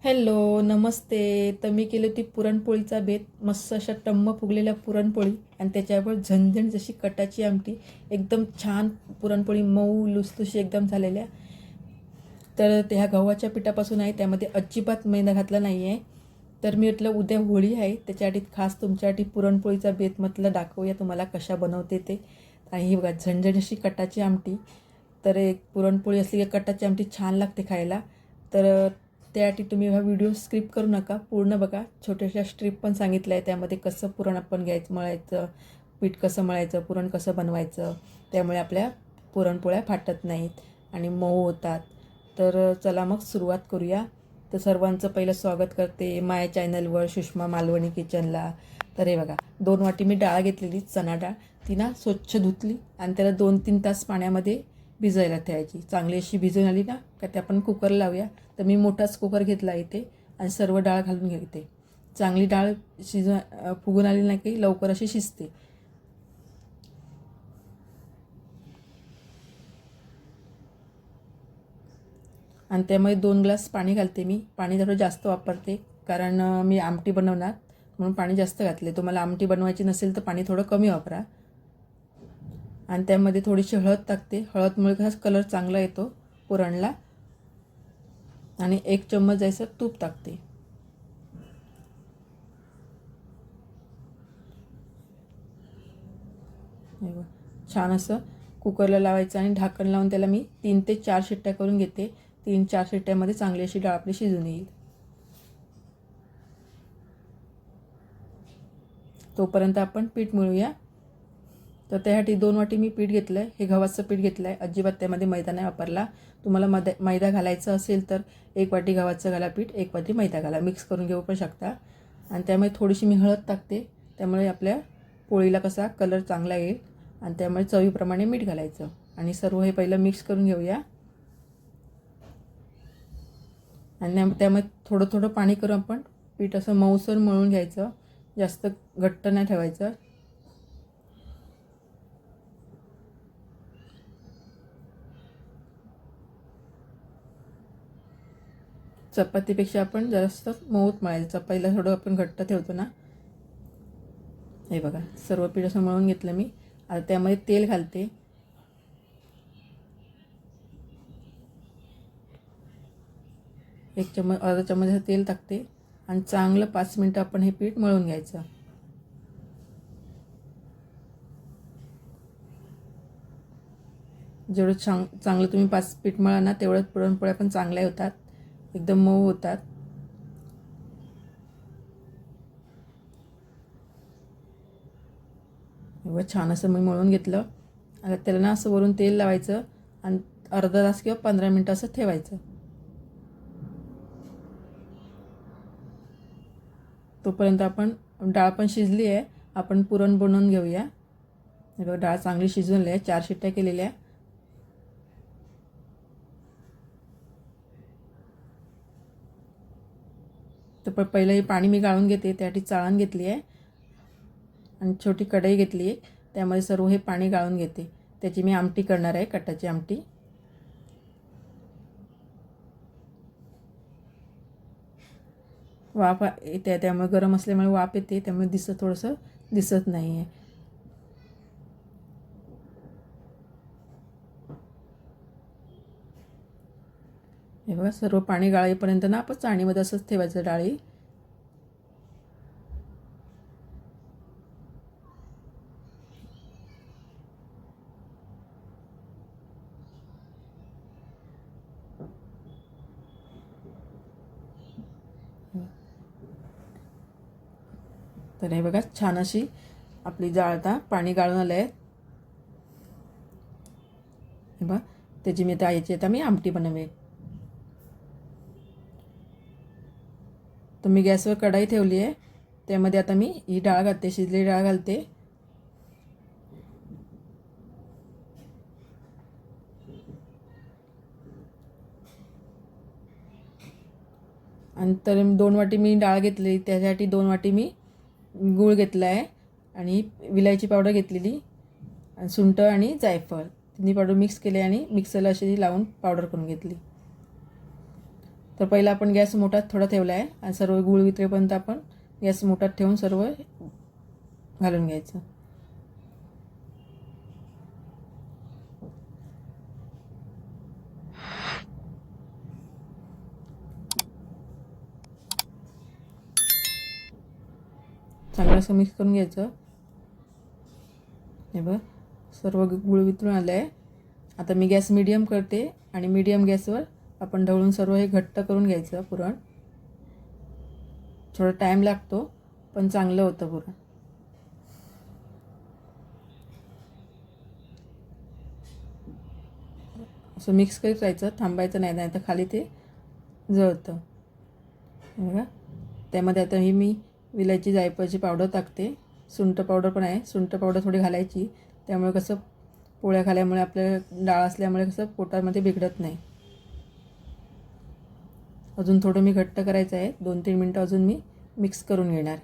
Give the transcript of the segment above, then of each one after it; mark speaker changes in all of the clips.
Speaker 1: Hello नमस्ते. तर मी केली होती पुरणपोळीचा बेत. मस्त अशा टम्म फुगलेल्या पुरणपोळी आणि त्याच्यावर झणझण जशी कटाची आमटी. एकदम छान पुरणपोळी मऊ लुसलुशी एकदम झालेल्या. तर त्या गव्हाच्या पिठापासून आहे, त्यामध्ये अजिबात मैदा घातला नाही आहे. तर मी म्हटलं उद्या होळी आहे, त्याच्यासाठी खास तुमच्यासाठी पुरणपोळीचा बेत म्हटलं दाखवूया तुम्हाला कशा बनवते ते. आणि ही बघा झणझण अशी कटाची आमटी. तर एक पुरणपोळी असली की कटाची आमटी छान लागते खायला. तर त्यासाठी तुम्ही हा व्हिडिओ स्किप करू नका, पूर्ण बघा. छोट्याशा स्ट्रिप पण सांगितलं आहे त्यामध्ये, कसं पुरण आपण घ्यायचं, मळायचं, पीठ कसं मळायचं, पुरण कसं बनवायचं. त्यामुळे आपल्या पुरणपोळ्या फाटत नाहीत आणि मऊ होतात. तर चला मग सुरुवात करूया. तर सर्वांचं पहिलं स्वागत करते माझ्या चॅनलवर, सुषमा मालवणी किचनला. तर हे बघा 2 वाटी मी डाळ घेतलेली, चणा डाळ. ती ना स्वच्छ धुतली आणि त्याला 2-3 तास पाण्यामध्ये भिजायला ठेवायची. चांगली अशी भिजून आली ना का ते आपण कुकर लावूया. तर मी मोठाच कुकर घेतला इथे आणि सर्व डाळ घालून घेते. चांगली डाळ फुगून आली नाही की लवकर अशी शिजते. आणि त्यामध्ये 2 ग्लास पाणी घालते मी. पाणी थोडं जास्त वापरते कारण मी आमटी बनवणार, म्हणून पाणी जास्त घातले. तुम्हाला आमटी बनवायची नसेल तर पाणी थोडं कमी वापरा. आणि त्यामध्ये थोडीशी हळद टाकते. हळदमुळे कसा कलर चांगला येतो पुरणला. आणि 1 चम्मच जायचं तूप टाकते. छान असं कुकरला लावायचं आणि ढाकण लावून त्याला मी 3 ते 4 शिट्ट्या करून घेते. 3-4 शिट्ट्यामध्ये चांगली अशी डाळ आपली शिजून येईल. तोपर्यंत आपण पीठ मळूया. तर त्यासाठी 2 वाटी मी पीठ घेतलं आहे. हे गव्हाचं पीठ घेतलं आहे, अजिबात त्यामध्ये मैदा नाही वापरला. तुम्हाला मैदा घालायचं असेल तर 1 वाटी गव्हाचं घाला पीठ, 1 वाटी मैदा घाला, मिक्स करून घेऊ पण शकता. आणि त्यामुळे थोडीशी मी हळद टाकते, त्यामुळे आपल्या पोळीला कसा कलर चांगला येईल. आणि त्यामुळे चवीप्रमाणे मीठ घालायचं आणि सर्व हे पहिलं मिक्स करून घेऊया. आणि त्यामुळे थोडं थोडं पाणी करून आपण पीठ असं मऊसर मळून घ्यायचं, जास्त घट्ट नाही ठेवायचं. चपातीपेक्षा आपण जास्त मऊत मळायचं. पहिलं थोडं आपण घट्ट ठेवतो ना. हे बघा सर्व पीठ असं मळून घेतलं मी. आता त्यामध्ये तेल घालते. अर्धा चम्मच तेल टाकते आणि चांगलं 5 मिनटं आपण हे पीठ मळून घ्यायचं. जेवढं चांगलं तुम्ही पीठ मळा ना, तेवढं पुरणपोळ्या पण चांगल्या होतात, एकदम मऊ होतात. एवढं छान असं मी मळून घेतलं. आता त्याला ना असं वरून तेल लावायचं आणि अर्धा तास किंवा 15 मिनटं असं ठेवायचं. तोपर्यंत आपण डाळ पण शिजली आहे, आपण पुरण बनवून घेऊया. हे बघा डाळ चांगली शिजवली आहे, 4 शिट्ट्या केलेल्या. तर पहिलं हे पाणी मी गाळून घेते, त्यासाठी चाळण घेतली आहे आणि छोटी कढई घेतली आहे. त्यामध्ये सर्व हे पाणी गाळून घेते. त्याची मी आमटी करणार आहे, कटाची आमटी. वाफ येते, त्यामुळे गरम असल्यामुळे वाफ येते, त्यामुळे थोडंसं दिसत नाही आहे. हे बघा सर्व पाणी गाळेपर्यंत ना आपण चाळणीमध्ये असंच ठेवायचं डाळी. तर हे बघा छान अशी आपली डाळ आता पाणी गाळून आलं आहे. हे बघा त्याची मी आता मी आमटी बनवेन. तर मी गॅसवर कढई ठेवली आहे, त्यामध्ये आता मी ही डाळ घालते, शिजलेली डाळ घालते. आणि तर 2 वाटी मी डाळ घेतली, त्यासाठी 2 वाटी मी गूळ घेतला आहे आणि विलायची पावडर घेतलेली आणि सुंठ आणि जायफळ तिन्ही पावडर मिक्स केले आणि मिक्सरला अशी लावून पावडर करून घेतली. तर पहिला आपण गॅस मोठात थोडा ठेवला आहे आणि सर्व गूळ वितळेपर्यंत आपण गॅस मोठात ठेवून सर्व घालून घ्यायचं. चांगलं असं मिक्स करून घ्यायचं. हे बघ सर्व गूळ वितळून आलं आहे. आता मी गॅस मीडियम करते आणि मीडियम गॅसवर आपण ढवळून सर्व हे घट्ट करून घ्यायचं पुरण. थोडा टाईम लागतो पण चांगलं होतं पुरण. असं मिक्स करत राहायचं, थांबायचं नाही, नाही तर खाली ते जळतं. बघा त्यामध्ये आता ही मी विलायची जायफळची पावडर टाकते. सुंठ पावडर पण आहे, सुंठ पावडर थोडी घालायची, त्यामुळे कसं पोळ्या खाल्यामुळे आपल्या डाळ असल्यामुळे कसं पोटामध्ये बिघडत नाही. अजून थोडं मी घट्ट करायचं आहे, 2-3 मिनटं अजून मी मिक्स करून घेणार.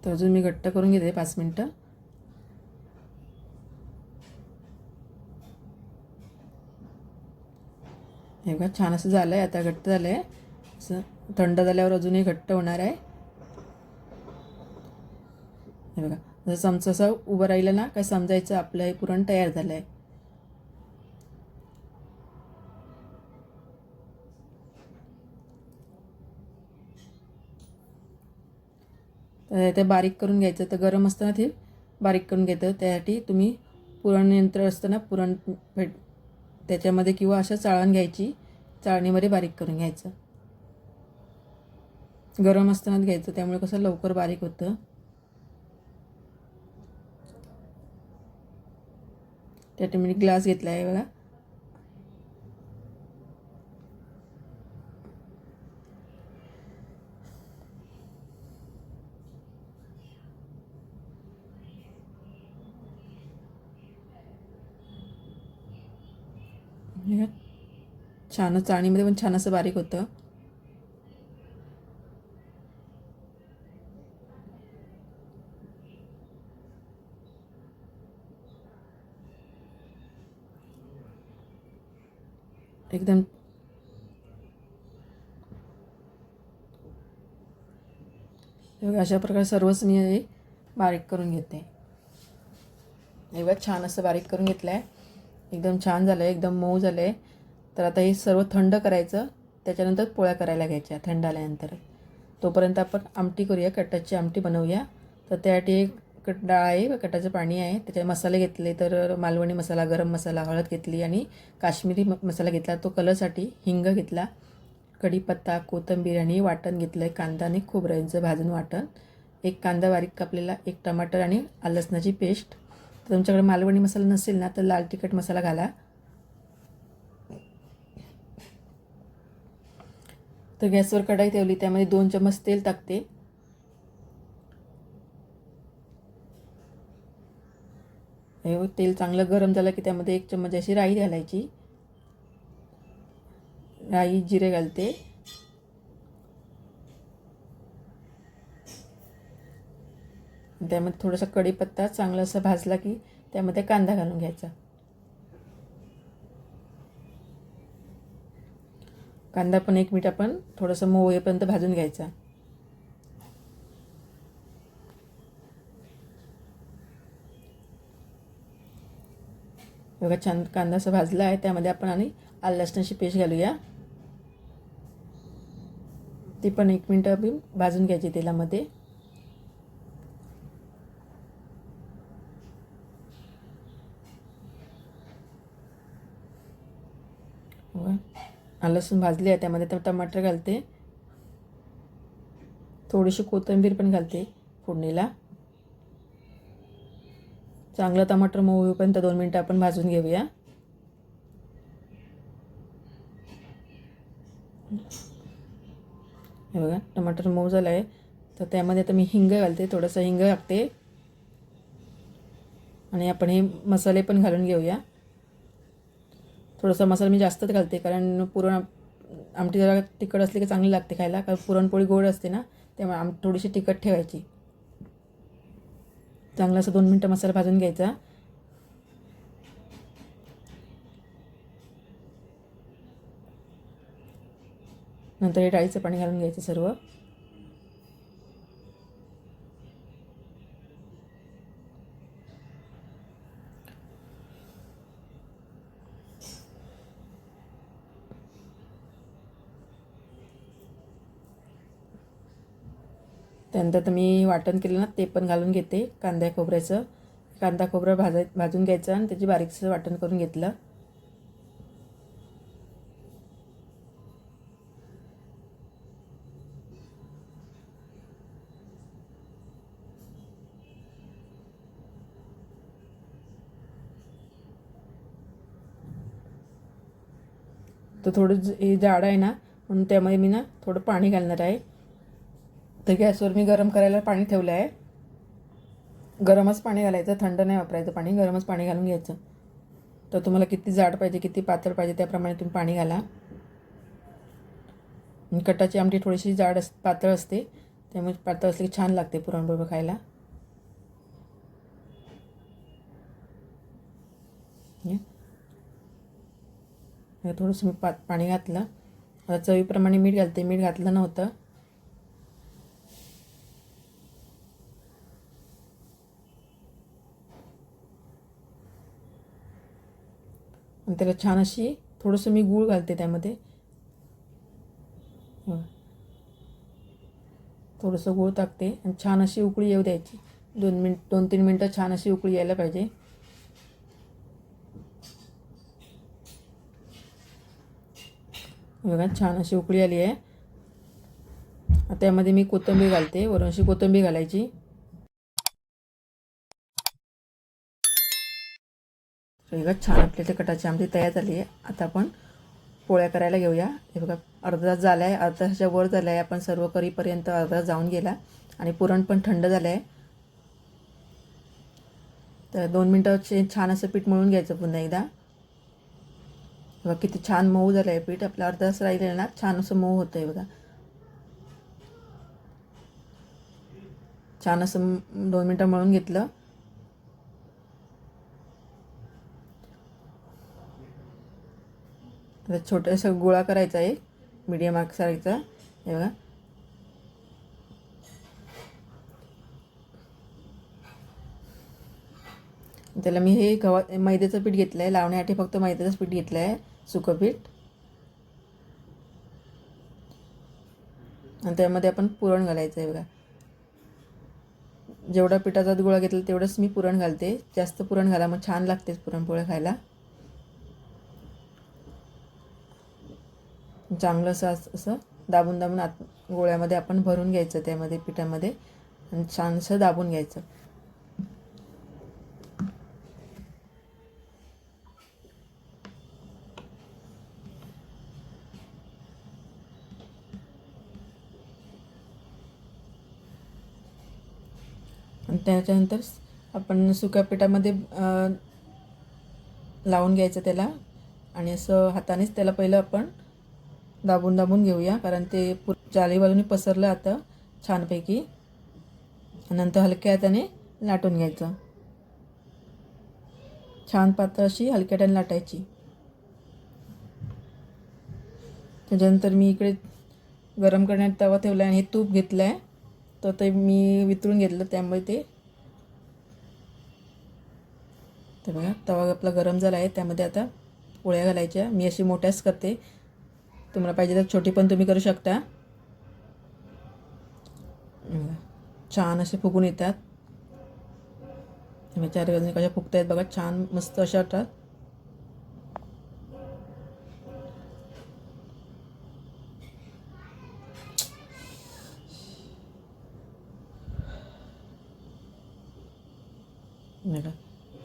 Speaker 1: तर अजून मी घट्ट करून घेते 5 मिनटं. हे बघा छान असं झालं आहे, आता घट्ट झालं आहे. असं थंड झाल्यावर अजूनही घट्ट होणार आहे. हे बघा जसं चमचा असं उभं राहिलं ना काय समजायचं आपलं हे पुरण तयार झालं आहे. तर ते बारीक करून घ्यायचं. तर गरम असताना ते बारीक करून घेतं. त्यासाठी तुम्ही पुरण यंत्र असतं ना, पुरण त्याच्यामध्ये किंवा अशा चाळण घ्यायची, चाळणीमध्ये बारीक करून घ्यायचं. गरम असतानाच घ्यायचं, त्यामुळे कसं लवकर बारीक होतं. त्यासाठी मी ग्लास घेतला आहे बघा. छान चाळणीमध्ये पण छान असं बारीक होतं. एकदम अशा प्रकारे सर्वच मी हे बारीक करून घेते. हे बघा छान असं बारीक करून घेतलं आहे. एकदम छान झालं आहे, एकदम मऊ झालं आहे. तर आता हे सर्व थंड करायचं, त्याच्यानंतर पोळ्या करायला घ्यायच्या थंड आल्यानंतर. तोपर्यंत आपण आमटी करूया, कटाची आमटी बनवूया. तर त्यासाठी एक डाळ आहे, कटाचं पाणी आहे, त्याच्यात मसाले घेतले. तर मालवणी मसाला, गरम मसाला, हळद घेतली आणि काश्मीरी मसाला घेतला तो कलरसाठी. हिंग घेतला, कढीपत्ता, कोथिंबीर आणि वाटण घेतलं आहे, कांदा आणि खोबऱ्याचं भाजून वाटण, एक कांदा बारीक कापलेला, एक टमाटर आणि आलं लसणाची पेस्ट. तर तुमच्याकडे मालवणी मसाला नसेल ना तर लाल तिखट मसाला घाला. तर गॅसवर कढाई ठेवली, त्यामध्ये 2 चम्मच तेल टाकते. हे तेल चांगलं गरम झालं की त्यामध्ये 1 चम्मच अशी राई घालायची. राई जिरे घालते. त्यामध्ये थोडासा कढीपत्ता चांगला असा भाजला की त्यामध्ये कांदा घालून घ्यायचा. कांदा पण 1 मिनिट आपण थोडंसं मऊ होईपर्यंत भाजून घ्यायचा. बघा छान कांदा असा भाजला आहे. त्यामध्ये आपण आणि आलं लसणाची पेस्ट घालूया. ती पण 1 मिनिट आपण भाजून घ्यायची तेलामध्ये. आलं लसूण भाजले आहे, त्यामध्ये तर टमाटर घालते, थोडीशी कोथिंबीर पण घालते फोडणीला. चांगलं टमाटर मऊ होईपर्यंत 2 मिनिटं आपण भाजून घेऊया. हे बघा टमाटर मऊ झालं आहे. तर त्यामध्ये आता मी हिंग घालते, थोडंसं हिंग टाकते आणि आपण हे मसाले पण घालून घेऊया. थोडासा मसाला मी जास्तच घालते, कारण पुरण आमटी जरा तिखट असली की चांगली लागते खायला, कारण पुरणपोळी गोड असते ना, त्यामुळे थोडीशी तिखट ठेवायची. चांगला असं 2 मिनटं मसाला भाजून घ्यायचा. नंतर हे डाळीचं पाणी घालून घ्यायचं सर्व. त्यानंतर मी वाटण केलं ना ते पण घालून घेते. कांदा खोबरं भाजून घ्यायचं आणि त्याची बारीकसं वाटण करून घेतलं. तर थोडं हे जाड आहे ना, म्हणून त्यामध्ये मी ना थोडं पाणी घालणार आहे. तर गॅसवर मी गरम करायला पाणी ठेवलं आहे. गरमच पाणी घालायचं, थंड नाही वापरायचं पाणी, गरमच पाणी घालून घ्यायचं. तर तुम्हाला किती जाड पाहिजे किती पातळ पाहिजे त्याप्रमाणे तुम्ही पाणी घाला. कटाची आमटी थोडीशी पातळ असते, त्यामुळे पातळ असली की छान लागते पुरणपोळी खायला. थोडंसं मी पाणी घातलं. आता चवीप्रमाणे मीठ घालते. मीठ घातलं नव्हतं. आणि त्याला छान अशी थोडंसं मी गूळ घालते त्यामध्ये. थोडंसं गूळ टाकते आणि छान अशी उकळी येऊ द्यायची. 2-3 मिनटं छान अशी उकळी यायला पाहिजे. बघा छान अशी उकळी आली आहे. आता त्यामध्ये मी कोथिंबीर घालते. वरून अशी कोथिंबीर घालायची. बघा छान आपल्या कटाची आमटी तयार झाली आहे. आता आपण पोळ्या करायला घेऊया. हे बघा अर्धा तास झाला आहे, अर्धा तासाच्या वर झाला आहे. आपण सर्व करीपर्यंत अर्धा तास जाऊन गेला आणि पुरण पण थंड झालं आहे. तर 2 मिनटं छान असं पीठ मळून घ्यायचं पुन्हा एकदा. बघा किती छान मऊ झालं आहे पीठ. आपलं अर्धा तास राहिलेलं ना छान असं मऊ होतं आहे बघा. छान असं 2 मिनटं मळून घेतलं. आता छोटासा गोळा करायचा आहे मीडियम आकाराचा. हे बघा त्याला मी हे मैद्याचं पीठ घेतलं आहे. लावण्यासाठी फक्त मैद्याचंच पीठ घेतलं आहे, सुकं पीठ. आणि त्यामध्ये आपण पुरण घालायचं आहे बघा. जेवढा पिठाचा गोळा घेतला तेवढंच मी पुरण घालते. जास्त पुरण घाला मग छान लागतेच पुरणपोळ्या खायला. चांगलं असं दाबून गोळ्यामध्ये आपण भरून घ्यायचं त्यामध्ये पिठामध्ये आणि छानसं दाबून घ्यायचं. आणि त्याच्यानंतर आपण सुक्या पिठामध्ये लावून घ्यायचं त्याला आणि असं हातानेच त्याला पहिलं आपण दाबून घेऊया, कारण ते चारी बाजूने पसरलं आता छानपैकी. नंतर हलक्या हाताने लाटून घ्यायचं. छान पातळ अशी हलक्या हाताने लाटायची. त्याच्यानंतर मी इकडे गरम करण्यात तवा ठेवला आहे आणि हे तूप घेतलं आहे. तर ते मी वितळून घेतलं, त्यामुळे तर बघा तवा आपला गरम झाला आहे. त्यामध्ये आता पोळ्या घालायच्या. मी अशी मोठ्याच करते, तुम्हाला पाहिजे तर छोटी पण तुम्ही करू शकता. छान असे फुगून येतात. चार बाजूने कशा फुगत आहेत बघा, छान मस्त अशा होतात.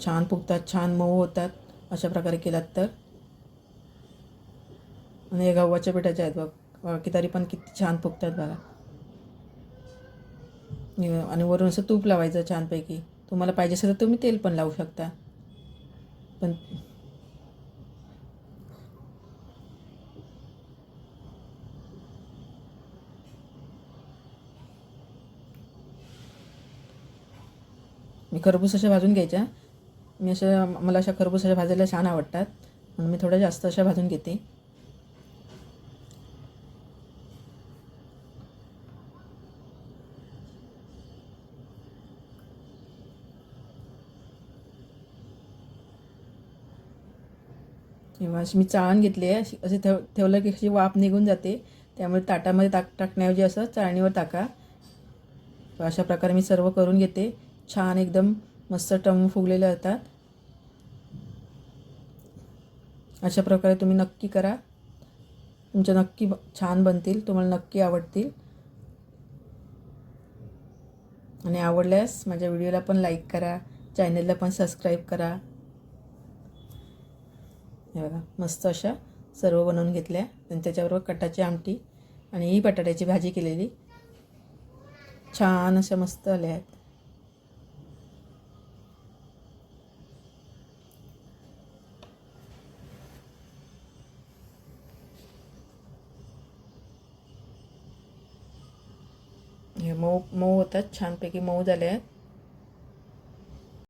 Speaker 1: छान फुगतात, छान मऊ होतात अशा प्रकारे केलात तर. आणि हे गव्हाच्या पिठाचे आहेत बघा, की तरी पण किती छान फुगतात बघा. आणि वरून असं तूप लावायचं छानपैकी. तुम्हाला पाहिजे असेल तर तुम्ही तेल पण लावू शकता. पण मी खरबूस अशा भाजून घ्यायच्या. मला अशा खरबूस अशा भाजायला छान आवडतात म्हणून मी थोड्या जास्त अशा भाजून घेते. किंवा अशी मी चाळण घेतली आहे. असे ठेवलं की अशी वाफ निघून जाते. त्यामुळे ताटामध्ये टाकण्याऐवजी असं चाळणीवर टाका. अशा प्रकारे मी सर्व करून घेते. छान एकदम मस्त टम्म फुगलेले असतात. अशा प्रकारे तुम्ही नक्की करा. तुमच्या नक्की छान बनतील, तुम्हाला नक्की आवडतील. आणि आवडल्यास माझ्या व्हिडिओला पण लाईक करा, चॅनलला पण सबस्क्राईब करा. हे बघा मस्त अशा सर्व बनवून घेतल्या. आणि त्याच्याबरोबर कटाची आमटी आणि ही बटाट्याची भाजी केलेली छान अशा मस्त आल्या आहेत. हे मऊ मऊ होतात, छानपैकी मऊ झाले आहेत.